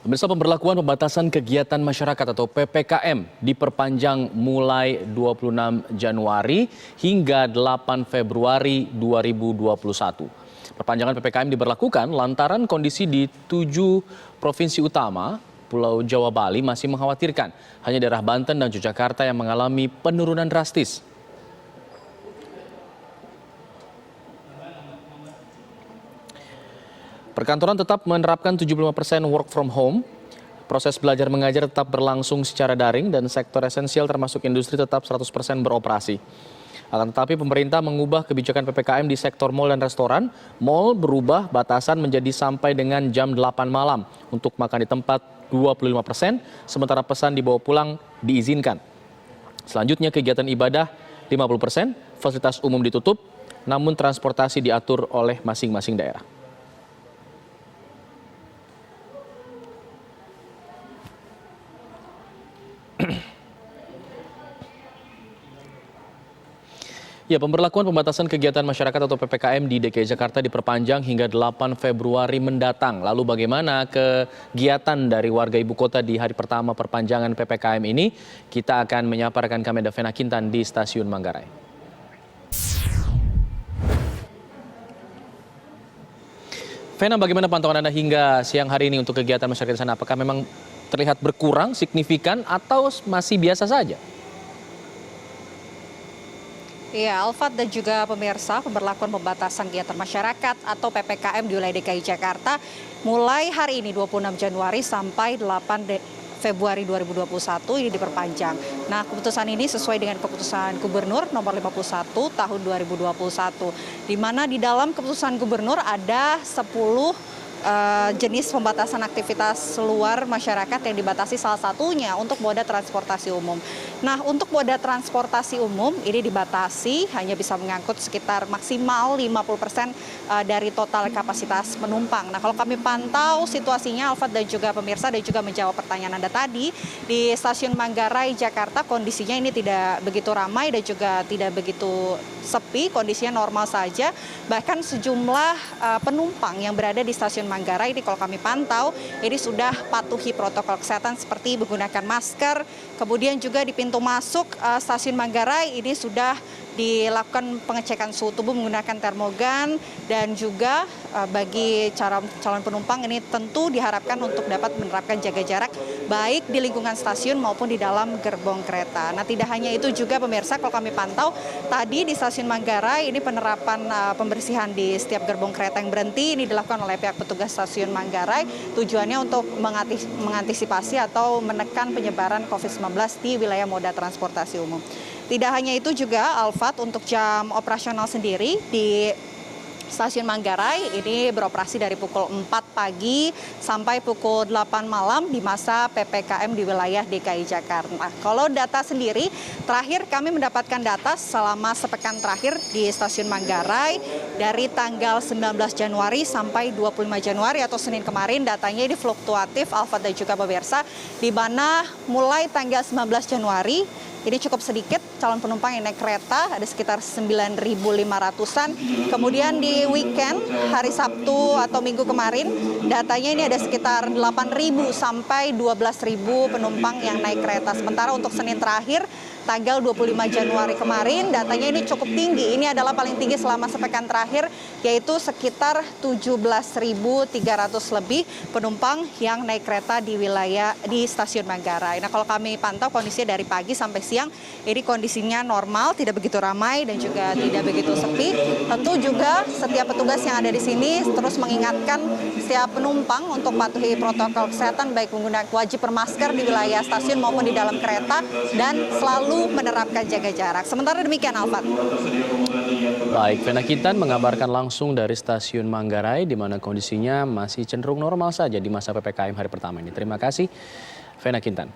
Pemirsa, pemberlakuan pembatasan kegiatan masyarakat atau PPKM diperpanjang mulai 26 Januari hingga 8 Februari 2021. Perpanjangan PPKM diberlakukan lantaran kondisi di 7 provinsi utama Pulau Jawa Bali masih mengkhawatirkan. Hanya daerah Banten dan Yogyakarta yang mengalami penurunan drastis. Perkantoran tetap menerapkan 75% work from home. Proses belajar mengajar tetap berlangsung secara daring dan sektor esensial termasuk industri tetap 100% beroperasi. Akan tetapi pemerintah mengubah kebijakan PPKM di sektor mal dan restoran. Mal berubah batasan menjadi sampai dengan jam 8 malam. Untuk makan di tempat 25%, sementara pesan dibawa pulang diizinkan. Selanjutnya kegiatan ibadah 50%, fasilitas umum ditutup, namun transportasi diatur oleh masing-masing daerah. Ya, pemberlakuan pembatasan kegiatan masyarakat atau PPKM di DKI Jakarta diperpanjang hingga 8 Februari mendatang. Lalu bagaimana kegiatan dari warga ibu kota di hari pertama perpanjangan PPKM ini? Kita akan menyapa rekan kami Davena Kintan di Stasiun Manggarai. Vena, bagaimana pantauan Anda hingga siang hari ini untuk kegiatan masyarakat di sana? Apakah memang terlihat berkurang signifikan atau masih biasa saja? Ya, Alfat dan juga pemirsa, pemberlakuan pembatasan kegiatan masyarakat atau PPKM di wilayah DKI Jakarta mulai hari ini 26 Januari sampai 8 Februari 2021 ini diperpanjang. Nah, keputusan ini sesuai dengan keputusan Gubernur nomor 51 tahun 2021, di mana di dalam keputusan Gubernur ada 10 jenis pembatasan aktivitas luar masyarakat yang dibatasi, salah satunya untuk moda transportasi umum. Nah, untuk moda transportasi umum ini dibatasi hanya bisa mengangkut sekitar maksimal 50% dari total kapasitas penumpang. Nah, kalau kami pantau situasinya, Alfat dan juga pemirsa, dan juga menjawab pertanyaan Anda tadi, di Stasiun Manggarai, Jakarta kondisinya ini tidak begitu ramai dan juga tidak begitu sepi, kondisinya normal saja. Bahkan sejumlah penumpang yang berada di Stasiun Manggarai ini kalau kami pantau ini sudah patuhi protokol kesehatan seperti menggunakan masker. Kemudian juga di pintu masuk Stasiun Manggarai ini sudah dilakukan pengecekan suhu tubuh menggunakan termogan, dan juga bagi calon penumpang ini tentu diharapkan untuk dapat menerapkan jaga jarak baik di lingkungan stasiun maupun di dalam gerbong kereta. Nah, tidak hanya itu juga pemirsa, kalau kami pantau tadi di Stasiun Manggarai ini penerapan pembersihan di setiap gerbong kereta yang berhenti ini dilakukan oleh pihak petugas Stasiun Manggarai, tujuannya untuk mengantisipasi atau menekan penyebaran COVID-19 di wilayah moda transportasi umum. Tidak hanya itu juga, Alfat, untuk jam operasional sendiri di Stasiun Manggarai ini beroperasi dari pukul 4 pagi sampai pukul 8 malam di masa PPKM di wilayah DKI Jakarta. Nah, kalau data sendiri, terakhir kami mendapatkan data selama sepekan terakhir di Stasiun Manggarai dari tanggal 19 Januari sampai 25 Januari atau Senin kemarin, datanya ini fluktuatif, Alfat dan juga pemirsa, di mana mulai tanggal 19 Januari ini cukup sedikit calon penumpang yang naik kereta, ada sekitar 9.500-an. Kemudian di weekend, hari Sabtu atau Minggu kemarin, datanya ini ada sekitar 8.000 sampai 12.000 penumpang yang naik kereta. Sementara untuk Senin terakhir, tanggal 25 Januari kemarin, datanya ini cukup tinggi. Ini adalah paling tinggi selama sepekan terakhir, yaitu sekitar 17.300 lebih penumpang yang naik kereta di wilayah di Stasiun Manggarai. Nah, kalau kami pantau kondisinya dari pagi sampai siang, ini kondisinya normal, tidak begitu ramai dan juga tidak begitu sepi. Tentu juga setiap petugas yang ada di sini terus mengingatkan setiap penumpang untuk patuhi protokol kesehatan, baik menggunakan wajib bermasker di wilayah stasiun maupun di dalam kereta, dan selalu menerapkan jaga jarak. Sementara demikian, Alfat. Baik, Vena Kintan mengabarkan langsung dari Stasiun Manggarai di mana kondisinya masih cenderung normal saja di masa PPKM hari pertama ini. Terima kasih, Vena Kintan.